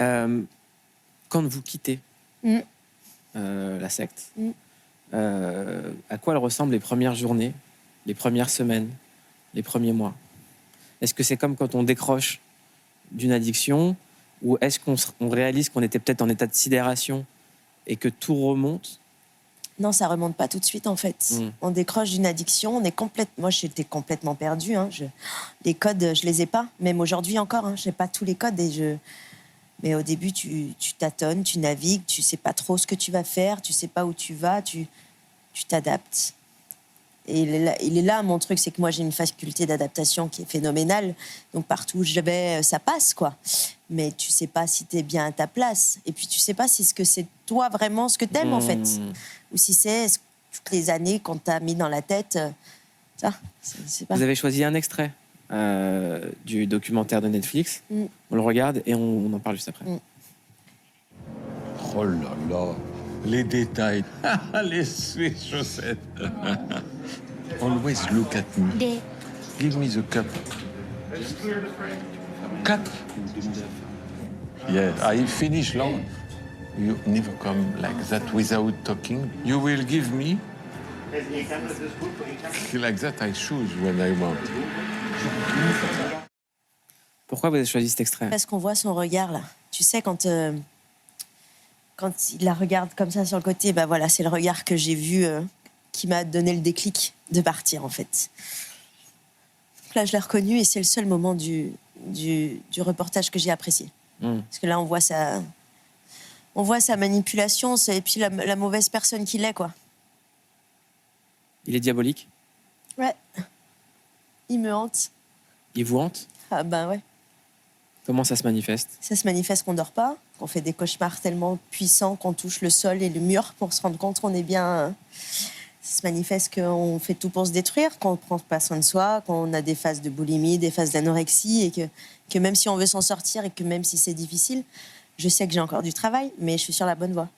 Euh, quand vous quittez Mm. la secte, Mm. à quoi elles ressemblent les premières journées, les premières semaines, les premiers mois? Est-ce que c'est comme quand on décroche d'une addiction, ou est-ce qu'on réalise qu'on était peut-être en état de sidération et que tout remonte? Non, ça remonte pas tout de suite, en fait. Mm. On décroche d'une addiction, on est Moi, j'étais complètement perdue. Hein. Les codes, je les ai pas. Même aujourd'hui encore, hein, je n'ai pas tous les codes. Mais au début, tu tâtonnes, tu navigues, tu sais pas trop ce que tu vas faire, tu sais pas où tu vas, tu t'adaptes. Et il est là, mon truc, c'est que moi, j'ai une faculté d'adaptation qui est phénoménale. Donc, partout où je vais, ça passe, quoi. Mais tu sais pas si tu es bien à ta place. Et puis, tu sais pas si ce que c'est toi vraiment ce que t'aimes, en fait. Ou si c'est toutes les années qu'on t'a mis dans la tête. Ça, c'est pas... Vous avez choisi un extrait du documentaire de Netflix. On le regarde et on en parle juste après. Oh là là, les détails, les chaussettes. Always look at me. Give me the cup. Cup? Yeah, I finish long. You never come like that without talking. You will give me like that. I choose when I want. Pourquoi vous avez choisi cet extrait? Parce qu'on voit son regard, là. Tu sais, quand il la regarde comme ça sur le côté, bah voilà, c'est le regard que j'ai vu qui m'a donné le déclic de partir, en fait. Donc là, je l'ai reconnu et c'est le seul moment du reportage que j'ai apprécié. Parce que là, on voit sa manipulation et puis la mauvaise personne qu'il est, quoi. Il est diabolique? Ouais. Il me hante. Il vous hante? Ah ben ouais. Comment ça se manifeste? Ça se manifeste qu'on dort pas, qu'on fait des cauchemars tellement puissants qu'on touche le sol et le mur pour se rendre compte qu'on est bien... Ça se manifeste qu'on fait tout pour se détruire, qu'on ne prend pas soin de soi, qu'on a des phases de boulimie, des phases d'anorexie, et que même si on veut s'en sortir et que même si c'est difficile, je sais que j'ai encore du travail, mais je suis sur la bonne voie.